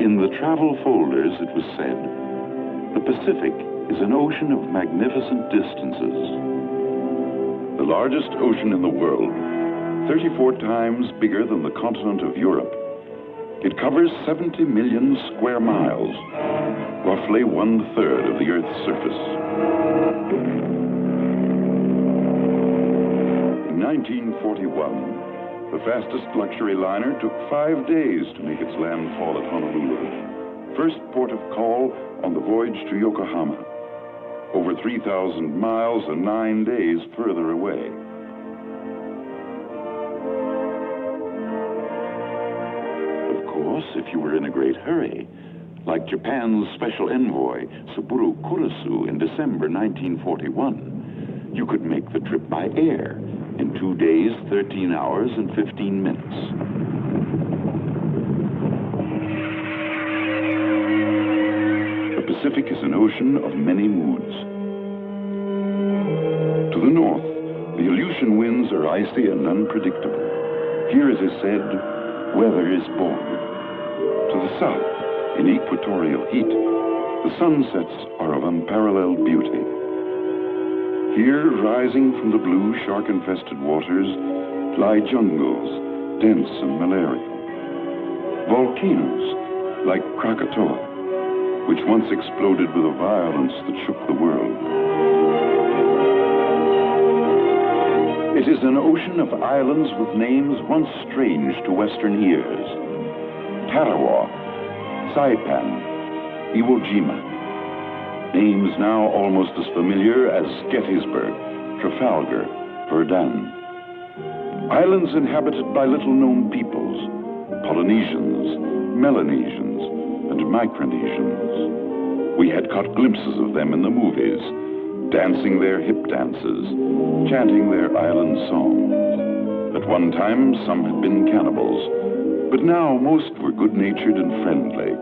In the travel folders, it was said, "The Pacific is an ocean of magnificent distances." The largest ocean in the world, 34 times bigger than the continent of Europe. It covers 70 million square miles, roughly 1/3 of the Earth's surface. In 1941, the fastest luxury liner took 5 days to make its landfall at Honolulu, first port of call on the voyage to Yokohama, over 3,000 miles and 9 days further away. Of course, if you were in a great hurry, like Japan's special envoy, Saburo Kurusu, in December 1941, you could make the trip by air in 2 days, 13 hours, and 15 minutes. The Pacific is an ocean of many moods. To the north, the Aleutian winds are icy and unpredictable. Here, it is said, weather is born. To the south, in equatorial heat, the sunsets are of unparalleled beauty. Here, rising from the blue shark-infested waters, lie jungles, dense and malarial. Volcanoes, like Krakatoa, which once exploded with a violence that shook the world. It is an ocean of islands with names once strange to Western ears. Tarawa, Saipan, Iwo Jima. Names now almost as familiar as Gettysburg, Trafalgar, Verdun. Islands inhabited by little-known peoples, Polynesians, Melanesians, and Micronesians. We had caught glimpses of them in the movies, dancing their hip dances, chanting their island songs. At one time, some had been cannibals, but now most were good-natured and friendly,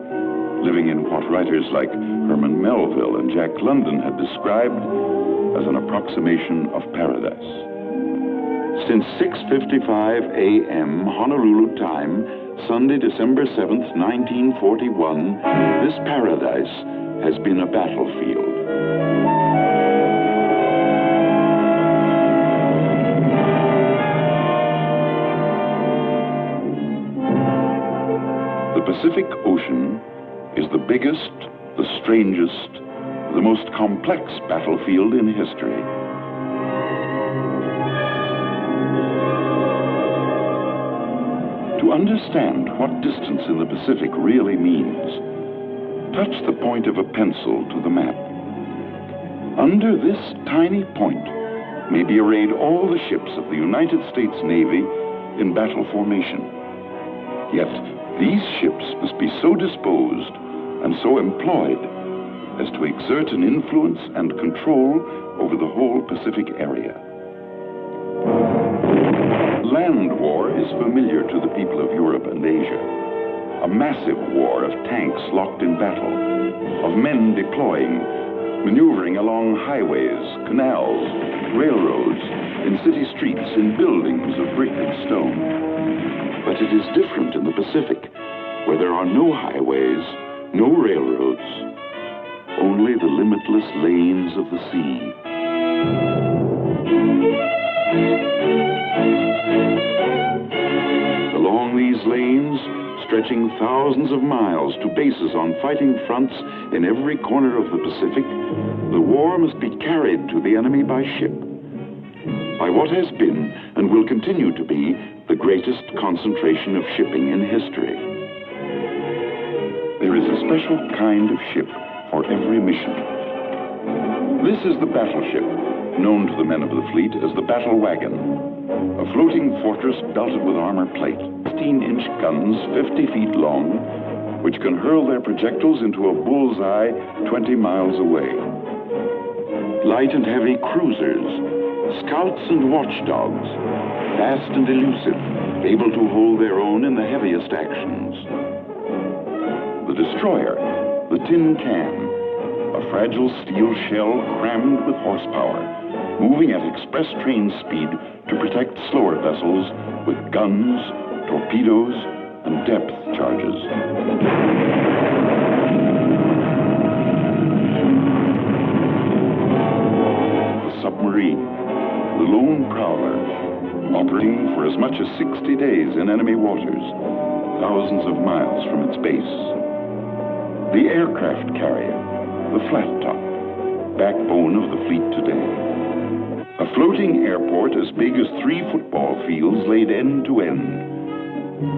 living in what writers like Herman Melville and Jack London had described as an approximation of paradise. Since 6:55 a.m. Honolulu time, Sunday, December 7th, 1941, this paradise has been a battlefield. The Pacific Ocean is the biggest, the strangest, the most complex battlefield in history. To understand what distance in the Pacific really means, touch the point of a pencil to the map. Under this tiny point may be arrayed all the ships of the United States Navy in battle formation. Yet, these ships must be so disposed and so employed as to exert an influence and control over the whole Pacific area. Land war is familiar to the people of Europe and Asia. A massive war of tanks locked in battle, of men deploying, maneuvering along highways, canals, railroads, in city streets, in buildings of brick and stone. But it is different in the Pacific, where there are no highways, no railroads, only the limitless lanes of the sea. Along these lanes, stretching thousands of miles to bases on fighting fronts in every corner of the Pacific, the war must be carried to the enemy by ship, by what has been and will continue to be the greatest concentration of shipping in history. There is a special kind of ship for every mission. This is the battleship, known to the men of the fleet as the battle wagon, a floating fortress belted with armor plate, 15-inch guns 50 feet long, which can hurl their projectiles into a bullseye 20 miles away. Light and heavy cruisers, scouts and watchdogs, fast and elusive, able to hold their own in the heaviest actions. The destroyer, the tin can, a fragile steel shell crammed with horsepower, moving at express train speed to protect slower vessels with guns, torpedoes, and depth charges. The submarine, the lone prowler, operating for as much as 60 days in enemy waters, thousands of miles from its base. The aircraft carrier, the flat top, backbone of the fleet today. A floating airport as big as 3 football fields laid end to end.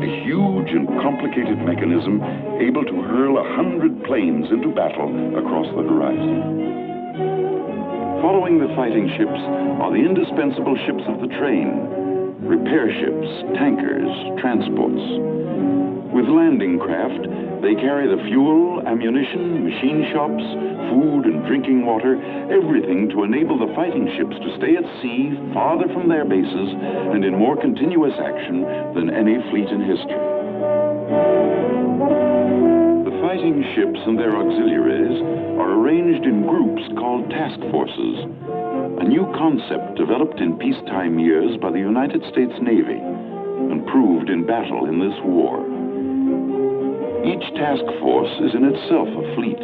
A huge and complicated mechanism able to hurl 100 planes into battle across the horizon. Following the fighting ships are the indispensable ships of the train, repair ships, tankers, transports. With landing craft, they carry the fuel, ammunition, machine shops, food and drinking water, everything to enable the fighting ships to stay at sea, farther from their bases, and in more continuous action than any fleet in history. The fighting ships and their auxiliaries are arranged in groups called task forces, a new concept developed in peacetime years by the United States Navy and proved in battle in this war. Each task force is in itself a fleet,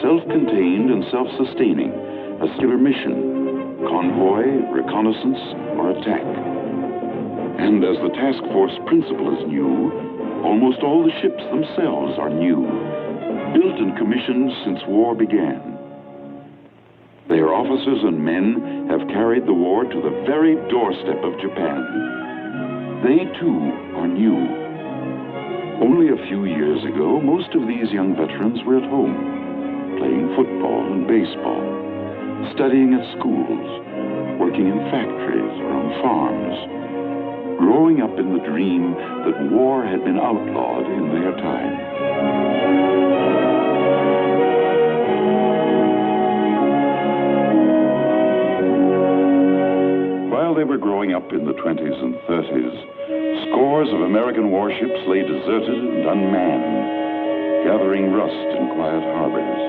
self-contained and self-sustaining, a singular mission, convoy, reconnaissance, or attack. And as the task force principle is new, almost all the ships themselves are new, built and commissioned since war began. Their officers and men have carried the war to the very doorstep of Japan. They too are new. Only a few years ago, most of these young veterans were at home, playing football and baseball, studying at schools, working in factories or on farms, growing up in the dream that war had been outlawed in their time. While they were growing up in the 20s and 30s, scores of American warships lay deserted and unmanned, gathering rust in quiet harbors.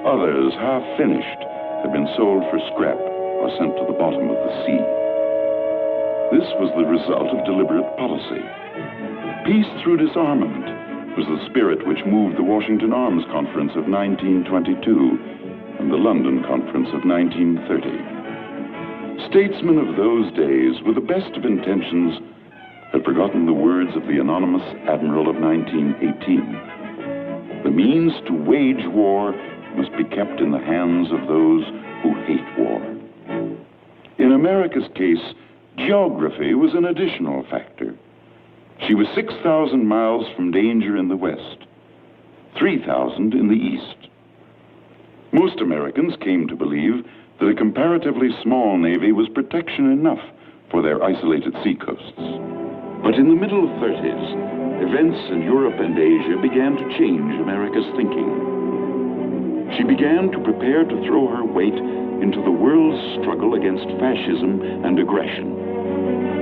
Others, half finished, had been sold for scrap or sent to the bottom of the sea. This was the result of deliberate policy. Peace through disarmament was the spirit which moved the Washington Arms Conference of 1922 and the London Conference of 1930. Statesmen of those days, with the best of intentions, had forgotten the words of the anonymous admiral of 1918. The means to wage war must be kept in the hands of those who hate war. In America's case, geography was an additional factor. She was 6,000 miles from danger in the west, 3,000 in the east. Most Americans came to believe that a comparatively small navy was protection enough for their isolated seacoasts. But in the middle 30s, events in Europe and Asia began to change America's thinking. She began to prepare to throw her weight into the world's struggle against fascism and aggression.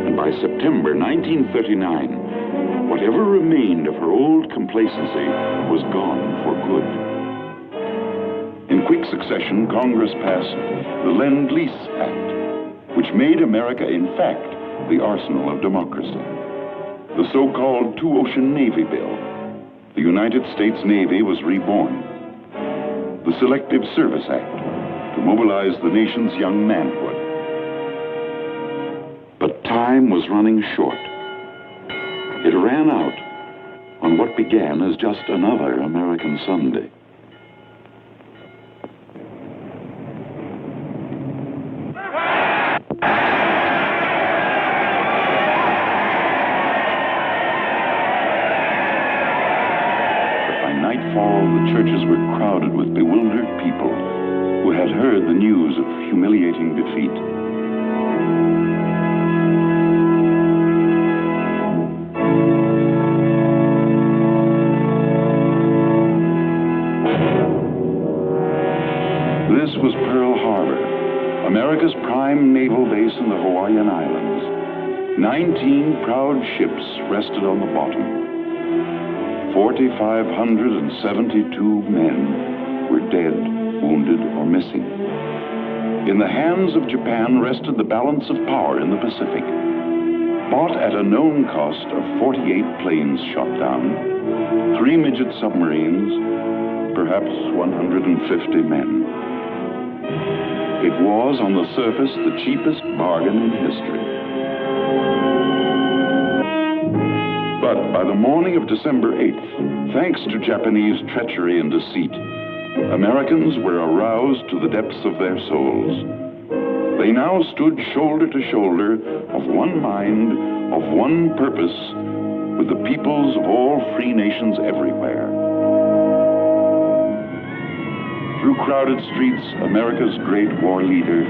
And by September 1939, whatever remained of her old complacency was gone for good. In quick succession, Congress passed the Lend-Lease Act, which made America, in fact, the arsenal of democracy. The so-called Two-Ocean Navy Bill. The United States Navy was reborn. The Selective Service Act, to mobilize the nation's young manhood. But time was running short. It ran out on what began as just another American Sunday. The churches were crowded with bewildered people who had heard the news of humiliating defeat. This was Pearl Harbor, America's prime naval base in the Hawaiian Islands. 19 proud ships rested on the bottom. 4,572 men were dead, wounded, or missing. In the hands of Japan rested the balance of power in the Pacific. Bought at a known cost of 48 planes shot down, 3 midget submarines, perhaps 150 men. It was, on the surface, the cheapest bargain in history. But by the morning of December 8th, thanks to Japanese treachery and deceit, Americans were aroused to the depths of their souls. They now stood shoulder to shoulder, of one mind, of one purpose, with the peoples of all free nations everywhere. Through crowded streets, America's great war leader,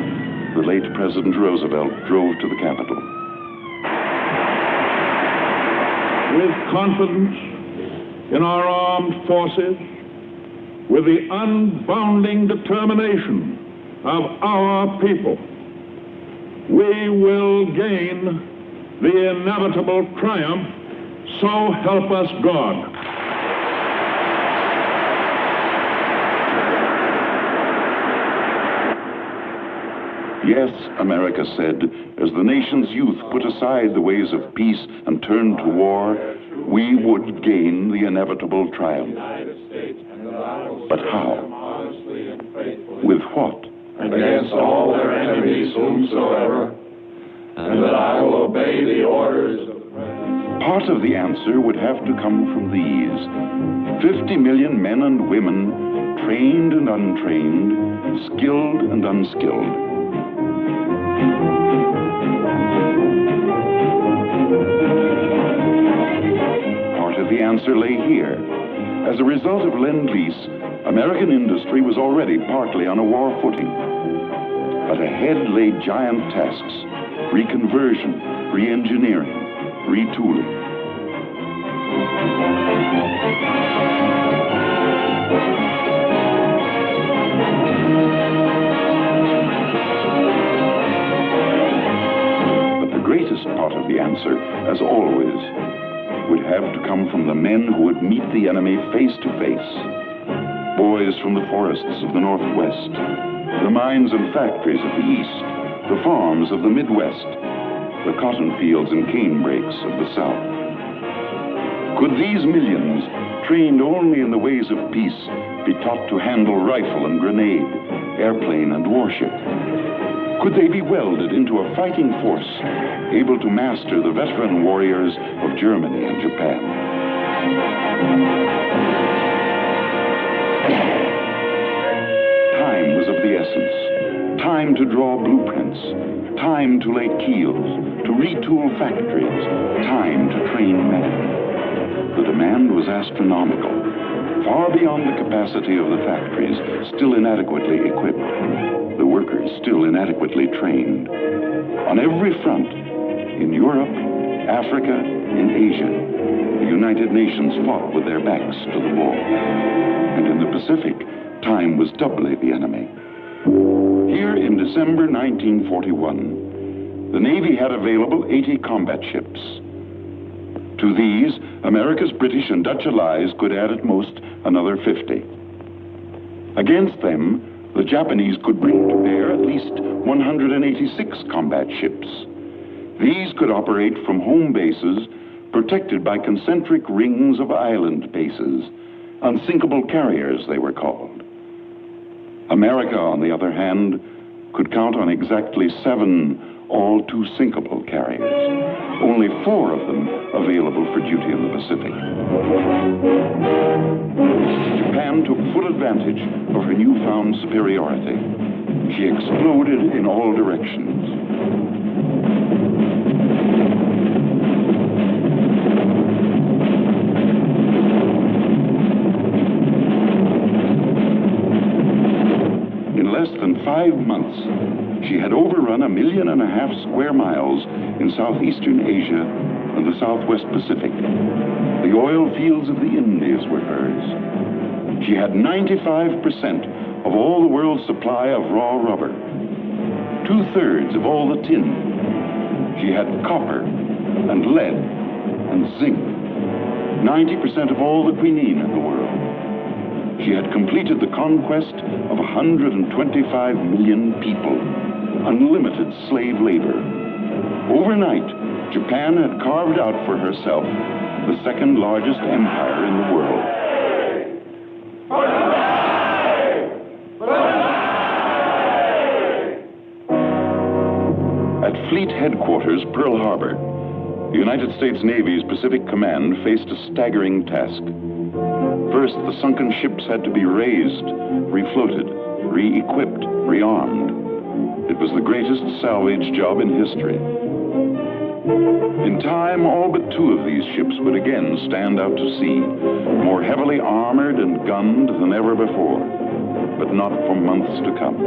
the late President Roosevelt, drove to the Capitol. With confidence in our armed forces, with the unbounding determination of our people, we will gain the inevitable triumph, so help us God. Yes, America said, as the nation's youth put aside the ways of peace and turned to war, we would gain the inevitable triumph. But how? With what? Against all their enemies whomsoever, and that I will obey the orders of the President. Part of the answer would have to come from these. 50 million men and women, trained and untrained, skilled and unskilled. Part of the answer lay here. As a result of Lend-Lease, American industry was already partly on a war footing. But ahead lay giant tasks: reconversion, re-engineering, retooling. But the greatest part of the answer, as always, would have to come from the men who would meet the enemy face to face. Boys from the forests of the Northwest, the mines and factories of the East, the farms of the Midwest, the cotton fields and cane breaks of the South. Could these millions, trained only in the ways of peace, be taught to handle rifle and grenade, airplane and warship? Could they be welded into a fighting force, able to master the veteran warriors of Germany and Japan? Time was of the essence. Time to draw blueprints. Time to lay keels, to retool factories. Time to train men. The demand was astronomical, far beyond the capacity of the factories, still inadequately equipped. The workers still inadequately trained. On every front, in Europe, Africa, in Asia, the United Nations fought with their backs to the wall. And in the Pacific, time was doubly the enemy. Here in December 1941, the Navy had available 80 combat ships. To these, America's British and Dutch allies could add at most another 50. Against them, the Japanese could bring to bear at least 186 combat ships. These could operate from home bases protected by concentric rings of island bases. Unsinkable carriers, they were called. America, on the other hand, could count on exactly 7 all-too-sinkable carriers, only 4 of them available for duty in the Pacific. Japan took full advantage of her newfound superiority. She exploded in all directions. In less than 5 months, she had overrun 1.5 million square miles in southeastern Asia and the southwest Pacific. The oil fields of the Indies were hers. She had 95% of all the world's supply of raw rubber, 2/3 of all the tin. She had copper and lead and zinc, 90% of all the quinine in the world. She had completed the conquest of 125 million people, unlimited slave labor. Overnight, Japan had carved out for herself the second largest empire in the world. At Fleet Headquarters, Pearl Harbor, the United States Navy's Pacific Command faced a staggering task. First, the sunken ships had to be raised, refloated, re-equipped, rearmed. It was the greatest salvage job in history. In time, all but two of these ships would again stand out to sea, more heavily armored and gunned than ever before, but not for months to come.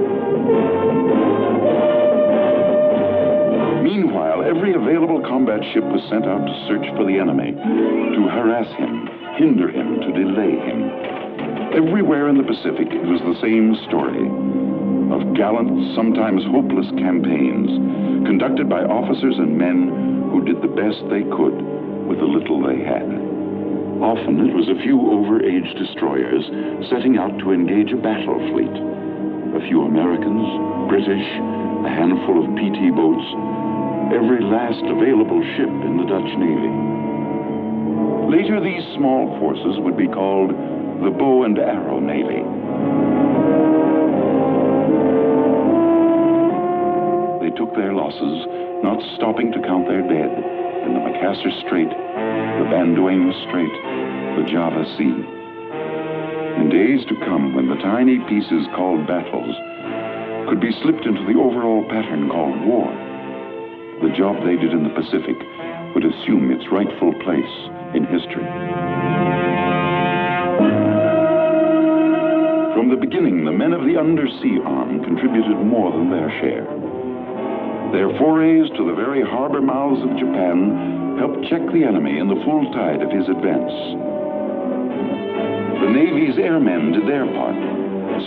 Meanwhile, every available combat ship was sent out to search for the enemy, to harass him, hinder him, to delay him. Everywhere in the Pacific, it was the same story of gallant, sometimes hopeless campaigns conducted by officers and men who did the best they could with the little they had. Often it was a few overaged destroyers setting out to engage a battle fleet. A few Americans, British, a handful of PT boats, every last available ship in the Dutch Navy. Later, these small forces would be called the Bow and Arrow Navy. They took their losses, not stopping to count their dead in the Macassar Strait, the Banduang Strait, the Java Sea. In days to come, when the tiny pieces called battles could be slipped into the overall pattern called war, the job they did in the Pacific would assume its rightful place in history. From the beginning, the men of the undersea arm contributed more than their share. Their forays to the very harbor mouths of Japan helped check the enemy in the full tide of his advance. The Navy's airmen did their part.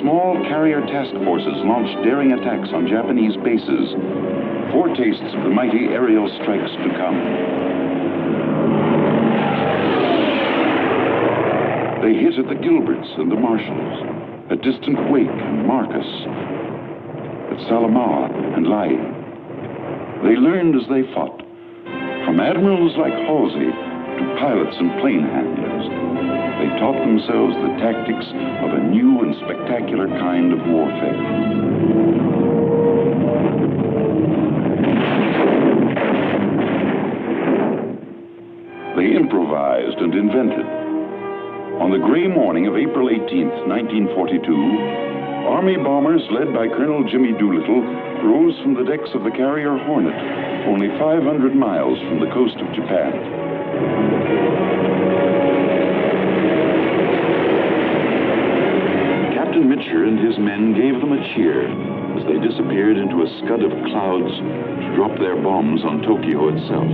Small carrier task forces launched daring attacks on Japanese bases, foretastes of the mighty aerial strikes to come. They hit at the Gilberts and the Marshalls, at distant Wake and Marcus, at Salamaua and Lae. They learned as they fought, from admirals like Halsey to pilots and plane handlers. They taught themselves the tactics of a new and spectacular kind of warfare. They improvised and invented. On the gray morning of April 18th, 1942, Army bombers led by Colonel Jimmy Doolittle rose from the decks of the carrier Hornet, only 500 miles from the coast of Japan. Captain Mitcher and his men gave them a cheer as they disappeared into a scud of clouds to drop their bombs on Tokyo itself.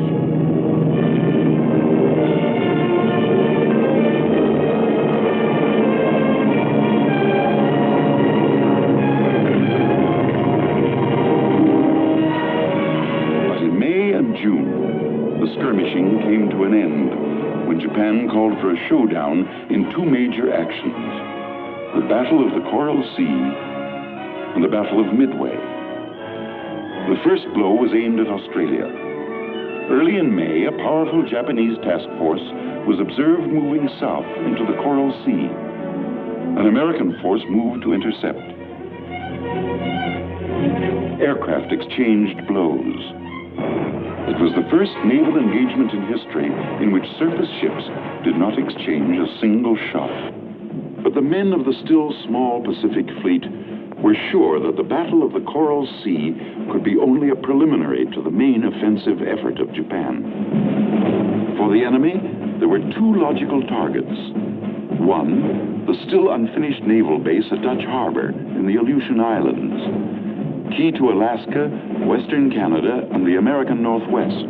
Skirmishing came to an end when Japan called for a showdown in two major actions, the Battle of the Coral Sea and the Battle of Midway. The first blow was aimed at Australia. Early in May, a powerful Japanese task force was observed moving south into the Coral Sea. An American force moved to intercept. Aircraft exchanged blows. It was the first naval engagement in history in which surface ships did not exchange a single shot. But the men of the still small Pacific Fleet were sure that the Battle of the Coral Sea could be only a preliminary to the main offensive effort of Japan. For the enemy, there were two logical targets. One, the still unfinished naval base at Dutch Harbor in the Aleutian Islands, key to Alaska, Western Canada, and the American Northwest.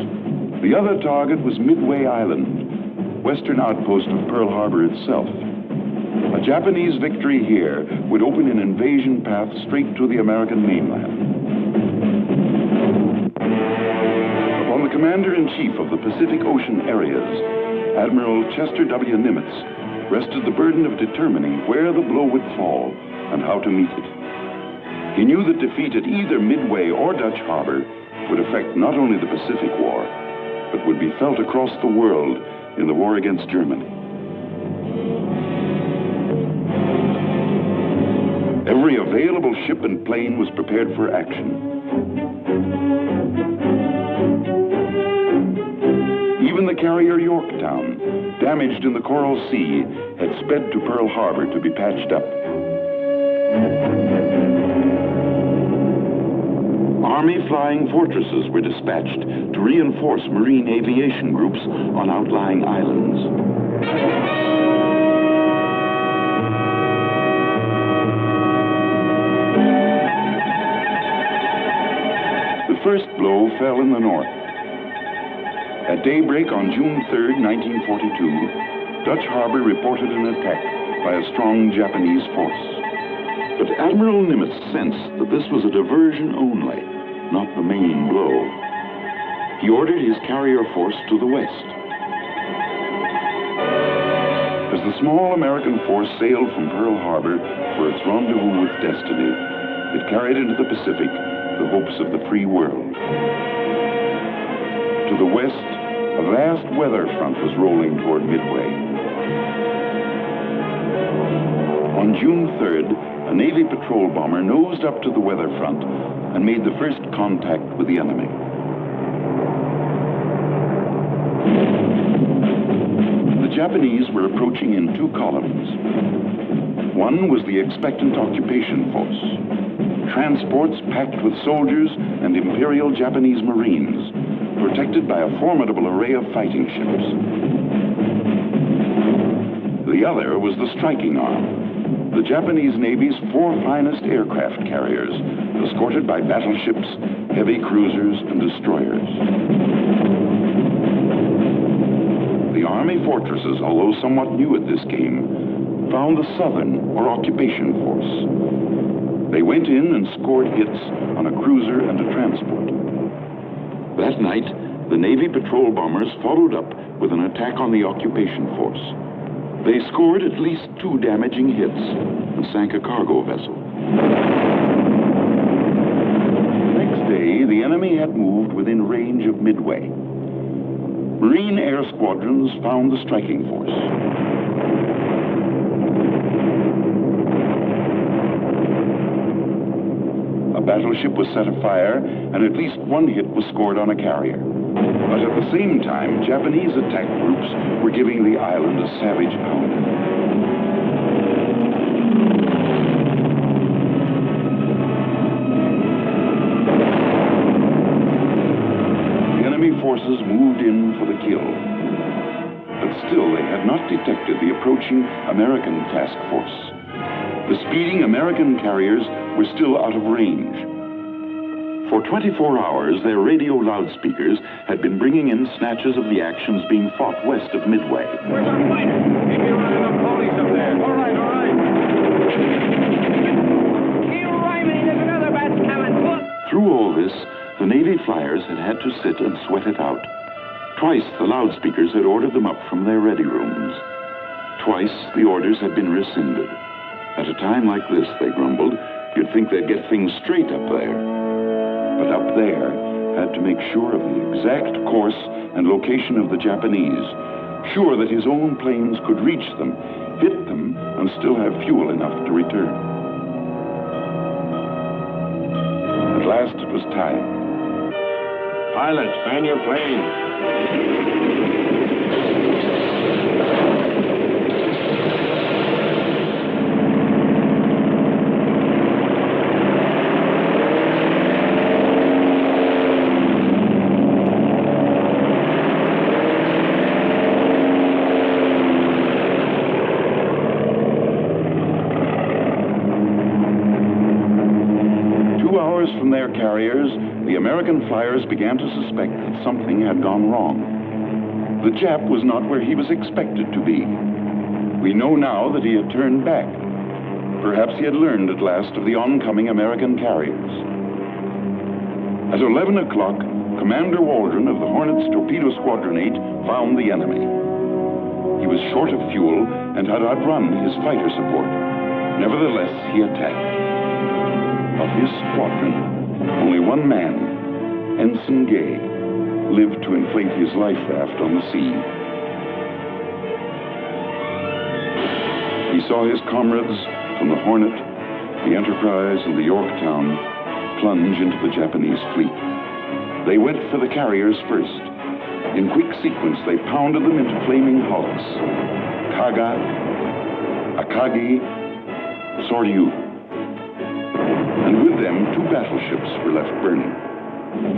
The other target was Midway Island, western outpost of Pearl Harbor itself. A Japanese victory here would open an invasion path straight to the American mainland. Upon the Commander-in-Chief of the Pacific Ocean areas, Admiral Chester W. Nimitz, rested the burden of determining where the blow would fall and how to meet it. He knew that defeat at either Midway or Dutch Harbor would affect not only the Pacific War, that would be felt across the world in the war against Germany. Every available ship and plane was prepared for action. Even the carrier Yorktown, damaged in the Coral Sea, had sped to Pearl Harbor to be patched up. Army flying fortresses were dispatched to reinforce Marine aviation groups on outlying islands. The first blow fell in the north. At daybreak on June 3, 1942, Dutch Harbor reported an attack by a strong Japanese force. But Admiral Nimitz sensed that this was a diversion only, not the main blow. He ordered his carrier force to the west. As the small American force sailed from Pearl Harbor for its rendezvous with destiny, it carried into the Pacific the hopes of the free world. To the west, a vast weather front was rolling toward Midway. On June 3rd, a Navy patrol bomber nosed up to the weather front and made the first contact with the enemy. The Japanese were approaching in two columns. One was the expectant occupation force, transports packed with soldiers and Imperial Japanese Marines, protected by a formidable array of fighting ships. The other was the striking arm, the Japanese Navy's four finest aircraft carriers, escorted by battleships, heavy cruisers, and destroyers. The Army fortresses, although somewhat new at this game, found the Southern, or occupation force. They went in and scored hits on a cruiser and a transport. That night, the Navy patrol bombers followed up with an attack on the occupation force. They scored at least 2 damaging hits and sank a cargo vessel. Next day, the enemy had moved within range of Midway. Marine air squadrons found the striking force. A battleship was set afire, and at least 1 hit was scored on a carrier. But at the same time, Japanese attack groups were giving the island a savage pounding. The enemy forces moved in for the kill. But still, they had not detected the approaching American task force. The speeding American carriers were still out of range. For 24 hours, their radio loudspeakers had been bringing in snatches of the actions being fought west of Midway. Where's our fighter? Maybe you're running up police up there. All right, all right. Keep rhyming, there's another batch coming. Look. Through all this, the Navy flyers had to sit and sweat it out. Twice, the loudspeakers had ordered them up from their ready rooms. Twice, the orders had been rescinded. At a time like this, they grumbled, you'd think they'd get things straight up there. But up there had to make sure of the exact course and location of the Japanese, sure that his own planes could reach them, hit them, and still have fuel enough to return. At last it was time. Pilots, fan your plane. 2 hours from their carriers, the American flyers began to suspect that something had gone wrong. The Jap was not where he was expected to be. We know now that he had turned back. Perhaps he had learned at last of the oncoming American carriers. At 11 o'clock, Commander Waldron of the Hornets Torpedo Squadron 8 found the enemy. He was short of fuel and had outrun his fighter support. Nevertheless, he attacked. Of his squadron, only one man, Ensign Gay, lived to inflate his life raft on the sea. He saw his comrades from the Hornet, the Enterprise, and the Yorktown plunge into the Japanese fleet. They went for the carriers first. In quick sequence, they pounded them into flaming hulks. Kaga, Akagi, Soryu. And with them, 2 battleships were left burning.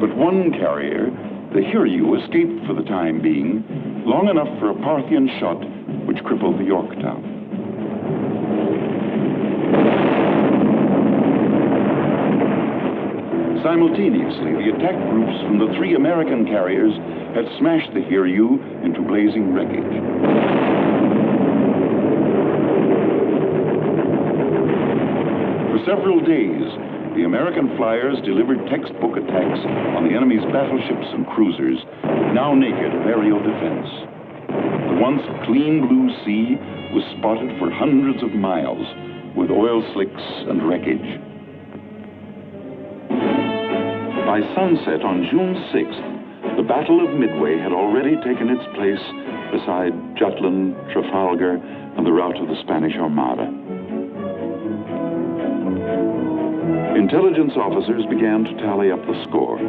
But one carrier, the Hiryu, escaped for the time being, long enough for a Parthian shot which crippled the Yorktown. Simultaneously, the attack groups from the 3 American carriers had smashed the Hiryu into blazing wreckage. For several days, the American flyers delivered textbook attacks on the enemy's battleships and cruisers, now naked of aerial defense. The once clean blue sea was spotted for hundreds of miles with oil slicks and wreckage. By sunset on June 6th, the Battle of Midway had already taken its place beside Jutland, Trafalgar, and the rout of the Spanish Armada. Intelligence officers began to tally up the score.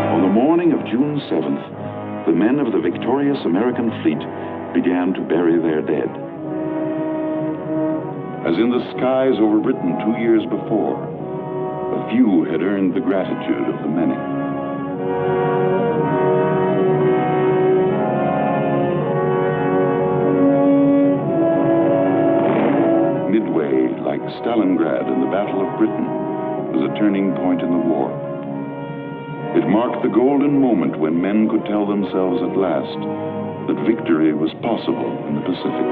On the morning of June 7th, the men of the victorious American fleet began to bury their dead. As in the skies over Britain 2 years before, a few had earned the gratitude of the many. Midway, like Stalingrad in the Battle of Britain, was a turning point in the war. It marked the golden moment when men could tell themselves at last that victory was possible in the Pacific.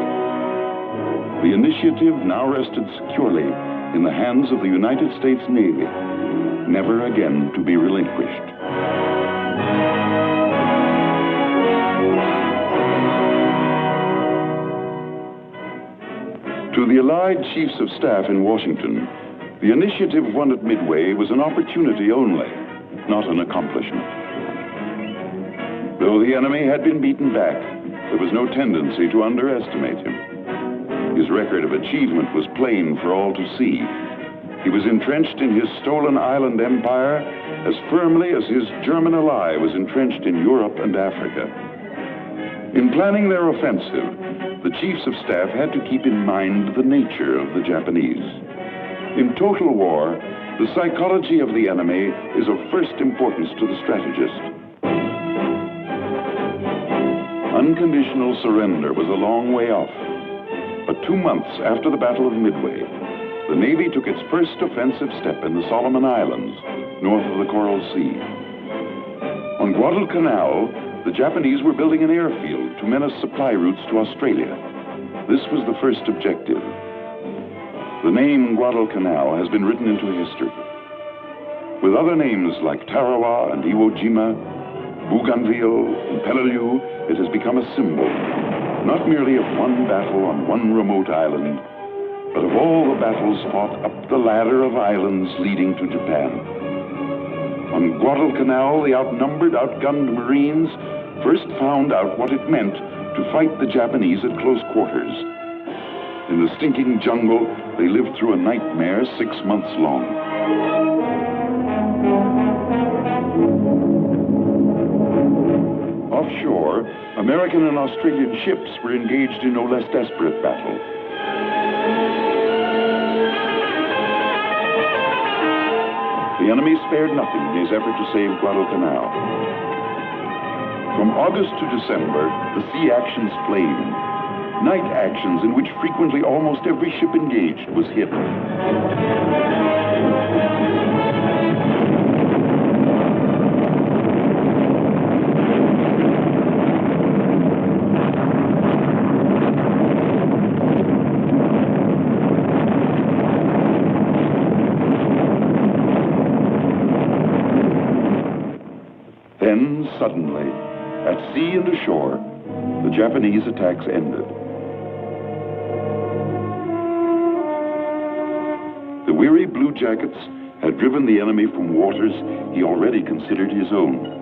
The initiative now rested securely in the hands of the United States Navy, never again to be relinquished. To the Allied Chiefs of Staff in Washington, the initiative won at Midway was an opportunity only, not an accomplishment. Though the enemy had been beaten back, there was no tendency to underestimate him. His record of achievement was plain for all to see. He was entrenched in his stolen island empire as firmly as his German ally was entrenched in Europe and Africa. In planning their offensive, the Chiefs of Staff had to keep in mind the nature of the Japanese. In total war, the psychology of the enemy is of first importance to the strategist. Unconditional surrender was a long way off. But 2 months after the Battle of Midway, the Navy took its first offensive step in the Solomon Islands, north of the Coral Sea. On Guadalcanal, the Japanese were building an airfield to menace supply routes to Australia. This was the first objective. The name Guadalcanal has been written into history. With other names like Tarawa and Iwo Jima, Bougainville and Peleliu, it has become a symbol, not merely of one battle on one remote island, but of all the battles fought up the ladder of islands leading to Japan. On Guadalcanal, the outnumbered, outgunned Marines first found out what it meant to fight the Japanese at close quarters. In the stinking jungle, they lived through a nightmare 6 months long. Offshore, American and Australian ships were engaged in no less desperate battle. The enemy spared nothing in his effort to save Guadalcanal. From August to December, the sea actions flamed. Night actions in which frequently almost every ship engaged was hit. Then, suddenly, at sea and ashore, the Japanese attacks ended. The weary Blue Jackets had driven the enemy from waters he already considered his own.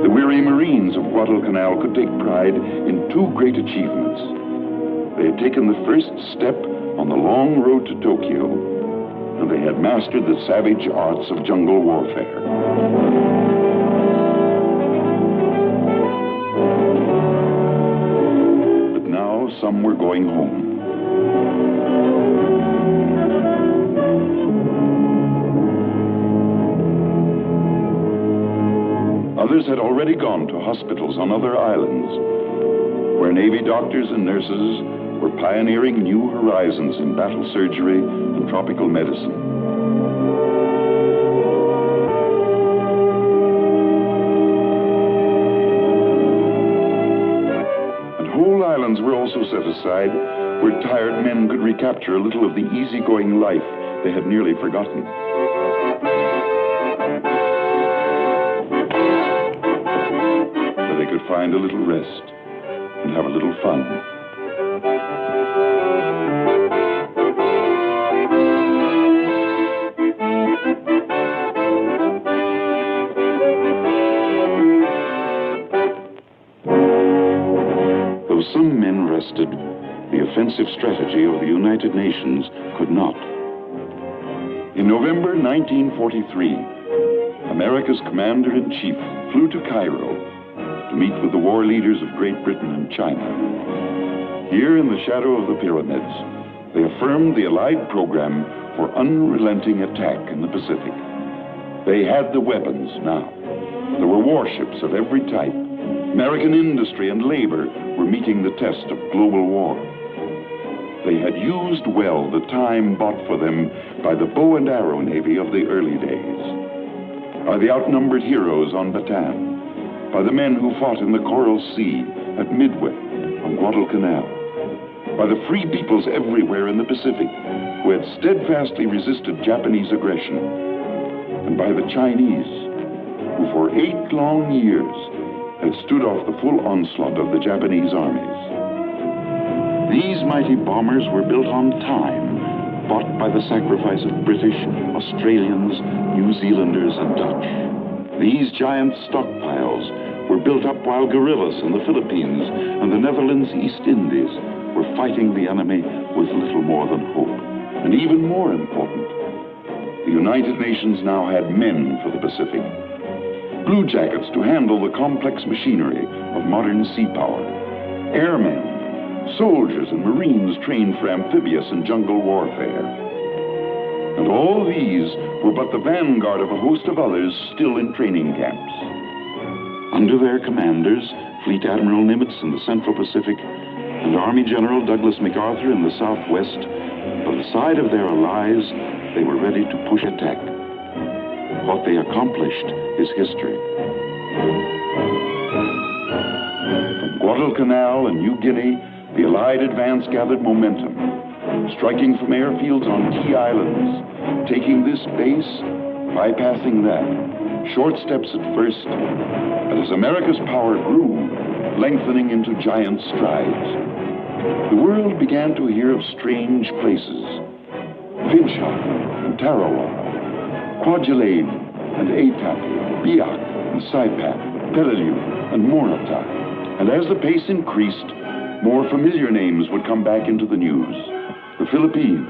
The weary Marines of Guadalcanal could take pride in two great achievements. They had taken the first step on the long road to Tokyo, and they had mastered the savage arts of jungle warfare. But now some were going home. Others had already gone to hospitals on other islands, where Navy doctors and nurses were pioneering new horizons in battle surgery and tropical medicine. And whole islands were also set aside where tired men could recapture a little of the easygoing life they had nearly forgotten. Where they could find a little rest and have a little fun. Though some men rested, the offensive strategy of the United Nations could not. In November 1943, America's commander-in-chief flew to Cairo to meet with the war leaders of Great Britain and China. Here in the shadow of the pyramids, they affirmed the Allied program for unrelenting attack in the Pacific. They had the weapons now. There were warships of every type. American industry and labor were meeting the test of global war. They had used well the time bought for them by the bow and arrow navy of the early days, by the outnumbered heroes on Bataan, by the men who fought in the Coral Sea, at Midway, on Guadalcanal, by the free peoples everywhere in the Pacific who had steadfastly resisted Japanese aggression, and by the Chinese who for 8 long years had stood off the full onslaught of the Japanese armies. These mighty bombers were built on time, bought by the sacrifice of British, Australians, New Zealanders, and Dutch. These giant stockpiles were built up while guerrillas in the Philippines and the Netherlands East Indies were fighting the enemy with little more than hope. And even more important, the United Nations now had men for the Pacific. Blue jackets to handle the complex machinery of modern sea power. Airmen, soldiers and Marines trained for amphibious and jungle warfare. And all these were but the vanguard of a host of others still in training camps. Under their commanders, Fleet Admiral Nimitz in the Central Pacific and Army General Douglas MacArthur in the Southwest, by the side of their allies, they were ready to push attack. What they accomplished is history. From Guadalcanal and New Guinea, the Allied advance gathered momentum, striking from airfields on key islands, taking this base, bypassing that, short steps at first, but as America's power grew, lengthening into giant strides, the world began to hear of strange places. Fincha and Tarawa, Kwajalein and Atapi, Biak and Saipan, Peleliu and Morata. And as the pace increased, more familiar names would come back into the news. The Philippines,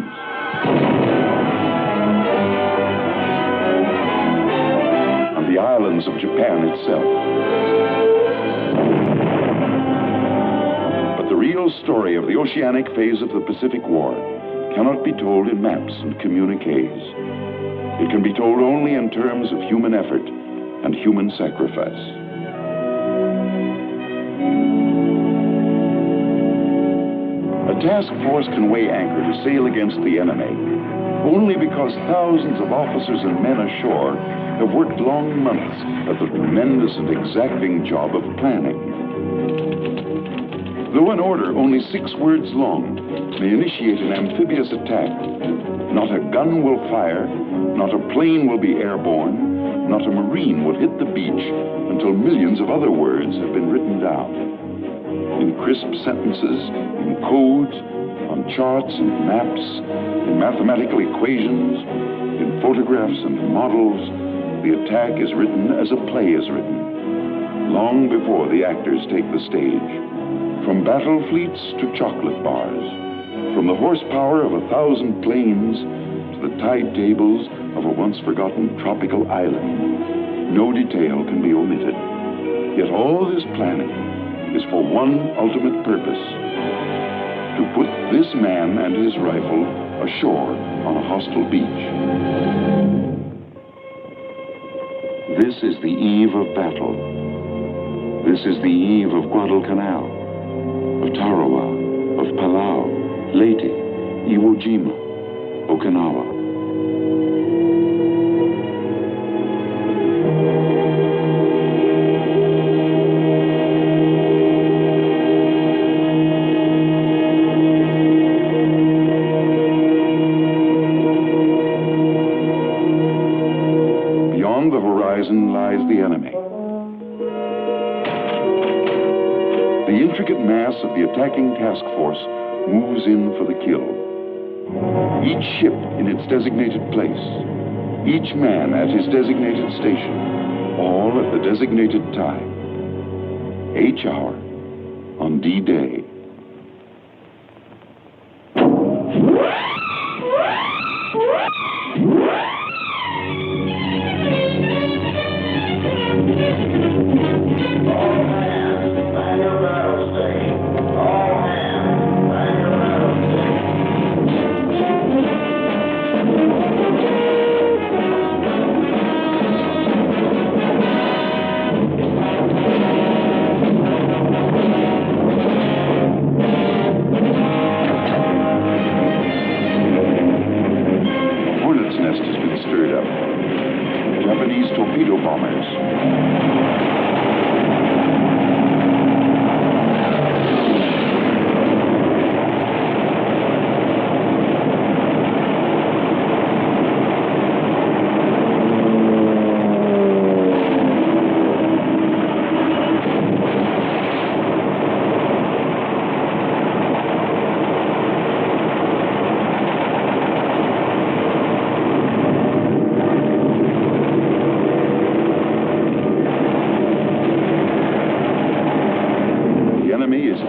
and the islands of Japan itself. But the real story of the oceanic phase of the Pacific War cannot be told in maps and communiques. It can be told only in terms of human effort and human sacrifice. A task force can weigh anchor to sail against the enemy only because thousands of officers and men ashore have worked long months at the tremendous and exacting job of planning. Though an order only 6 words long may initiate an amphibious attack, not a gun will fire, not a plane will be airborne, not a Marine will hit the beach until millions of other words have been written down. in crisp sentences, in codes, on charts and maps, in mathematical equations, in photographs and models. The attack is written as a play is written, long before the actors take the stage. From battle fleets to chocolate bars, from the horsepower of 1,000 planes to the tide tables of a once-forgotten tropical island, no detail can be omitted. Yet all this planning is for one ultimate purpose: to put this man and his rifle ashore on a hostile beach. This is the eve of battle. This is the eve of Guadalcanal, of Tarawa, of Palau, Leyte, Iwo Jima, Okinawa. Beyond the horizon lies the enemy. The intricate mass of the attacking task force moves in for the kill. Each ship in its designated place, each man at his designated station, all at the designated time. H hour on D-Day. Japanese torpedo bombers.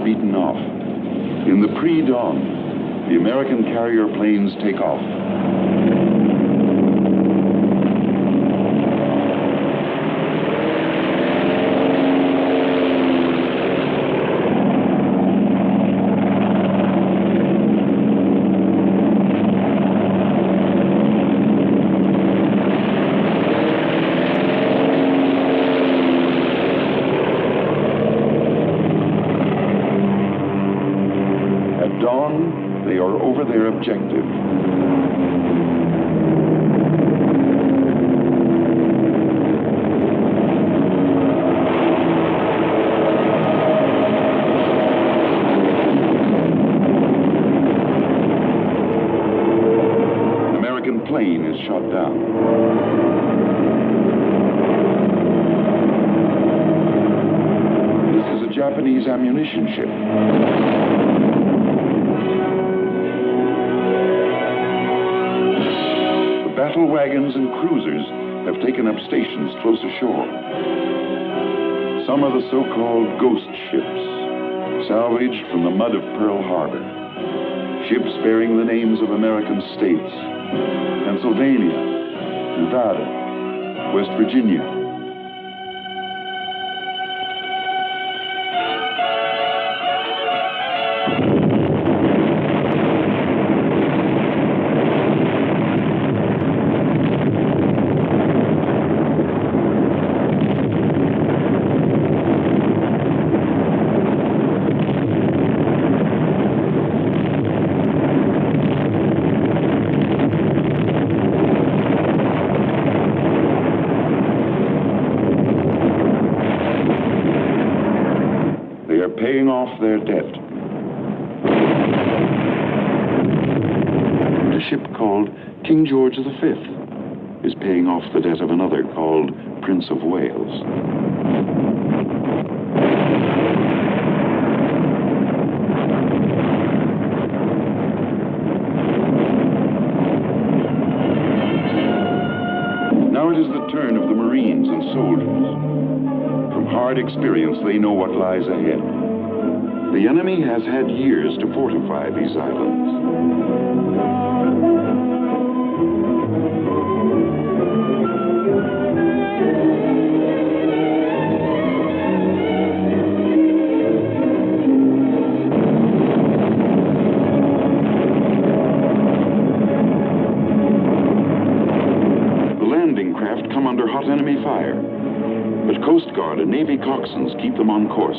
Beaten off. In the pre-dawn, the American carrier planes take off. Dawn, they are over their objective. An American plane is shot down. This is a Japanese ammunition ship. Battle wagons and cruisers have taken up stations close ashore. Some are the so-called ghost ships, salvaged from the mud of Pearl Harbor. Ships bearing the names of American states: Pennsylvania, Nevada, West Virginia. Paying off their debt. A ship called King George V is paying off the debt of another called Prince of Wales. Now it is the turn of the Marines and soldiers. From hard experience, they know what lies ahead. The enemy has had years to fortify these islands. Come under hot enemy fire, but Coast Guard and Navy coxswains keep them on course.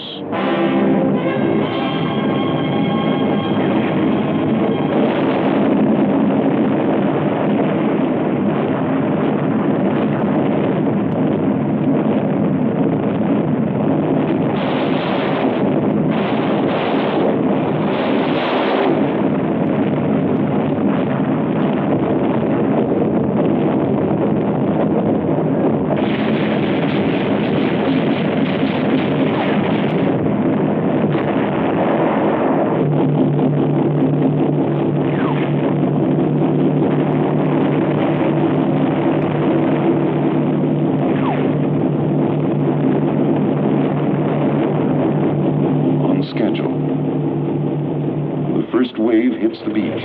Schedule. The first wave hits the beach.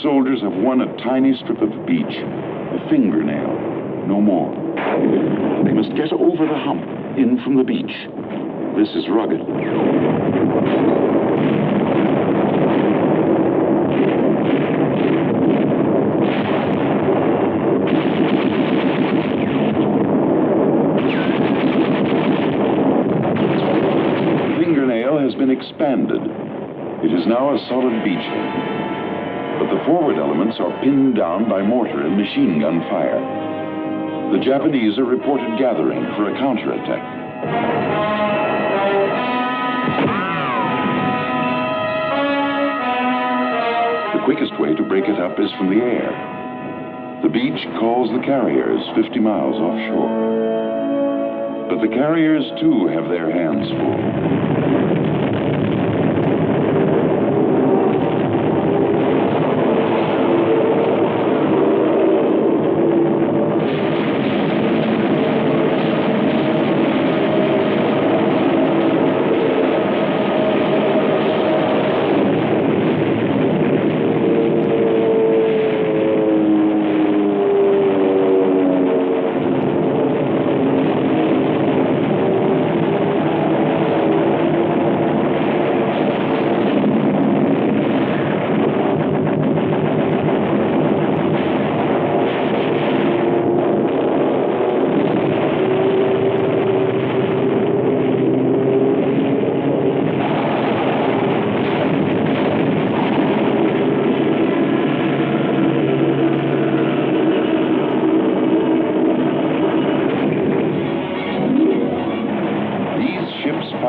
Soldiers have won a tiny strip of the beach, a fingernail, no more. They must get over the hump, in from the beach. This is rugged. The fingernail has been expanded. It is now a solid beachhead. But the forward elements are pinned down by mortar and machine gun fire. The Japanese are reported gathering for a counterattack. The quickest way to break it up is from the air. The beach calls the carriers 50 miles offshore. But the carriers, too, have their hands full.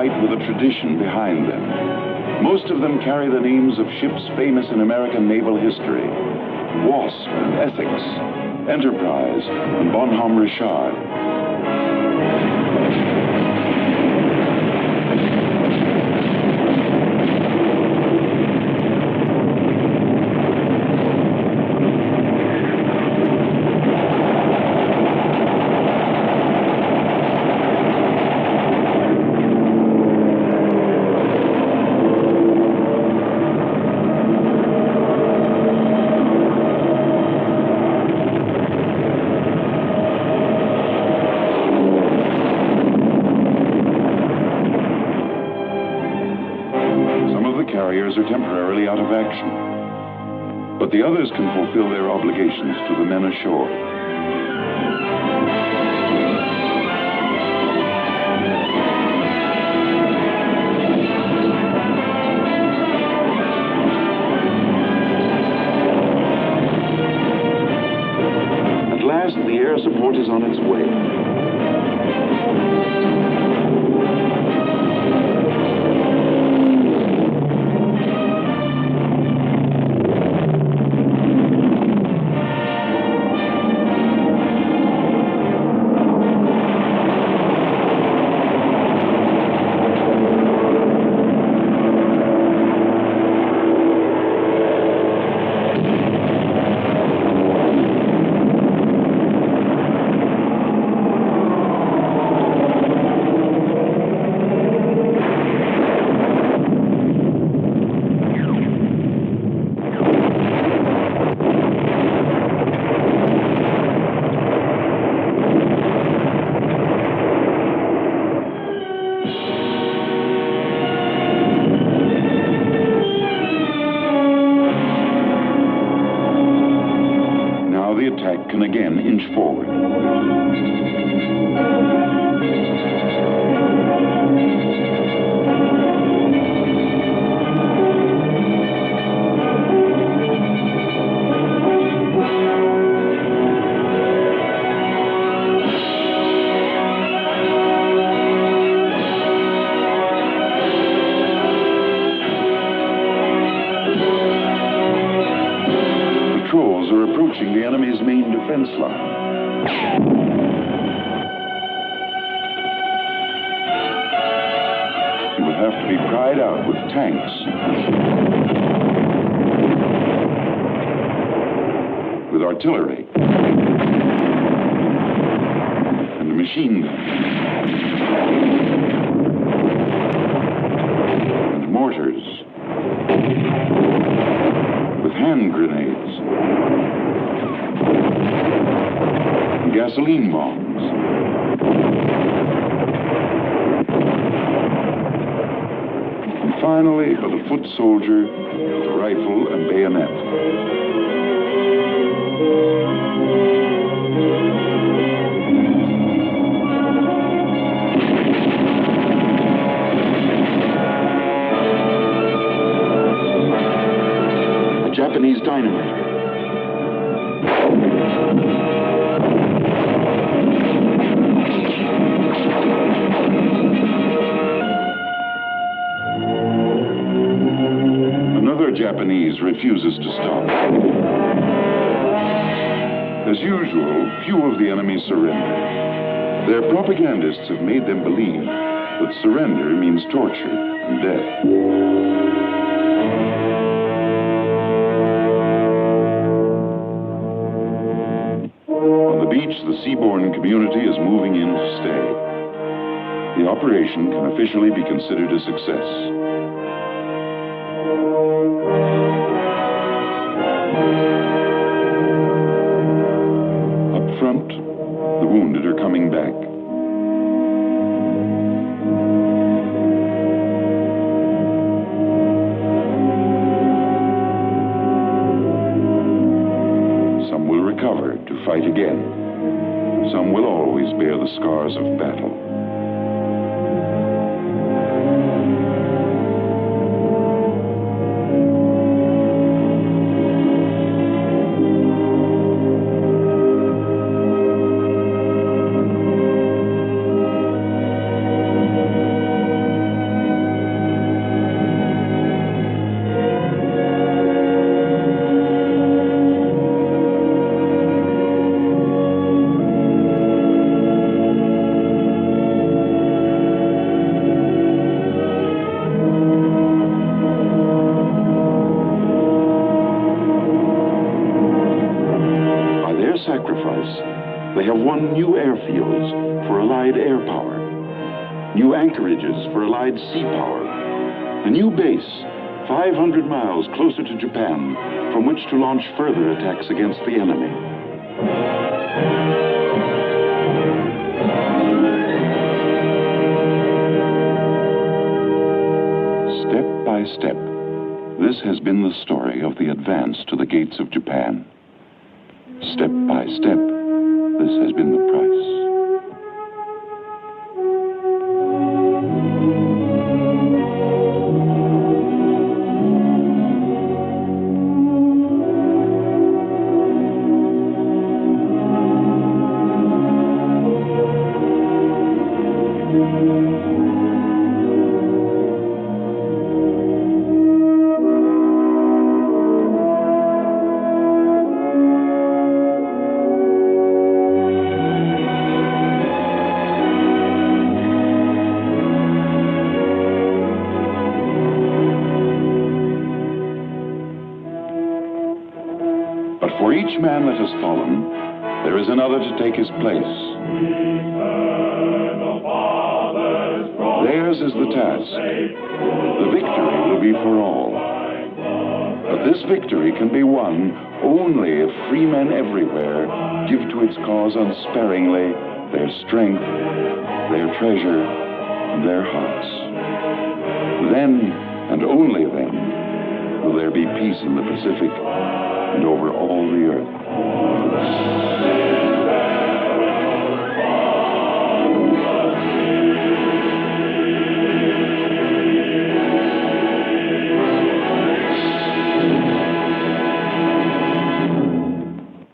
With a tradition behind them. Most of them carry the names of ships famous in American naval history: Wasp and Essex, Enterprise and Bonhomme Richard. Carriers are temporarily out of action, but the others can fulfill their obligations to the men ashore. At last, the air support is on its way. Can again inch forward. Patrols are approaching the enemy's main defense line. He will have to be pried out with tanks, with artillery, and machine guns, and mortars, with hand grenades, and gasoline bombs. And finally, for the foot soldier, with rifle and bayonet. Japanese dynamiter. Another Japanese refuses to stop. As usual, few of the enemy surrender. Their propagandists have made them believe that surrender means torture and death. The seaborne community is moving in to stay. The operation can officially be considered a success. Up front, the wounded are coming back. Some will recover to fight again. Some will always bear the scars of battle. They have won new airfields for Allied air power, new anchorages for Allied sea power, a new base 500 miles closer to Japan from which to launch further attacks against the enemy. Step by step, this has been the story of the advance to the gates of Japan. Step by step, this has been the price. man that has fallen, there is another to take his place. Theirs is the task. The victory will be for all. But this victory can be won only if free men everywhere give to its cause unsparingly their strength, their treasure, and their hearts. Then, and only then, will there be peace in the Pacific and over all the earth.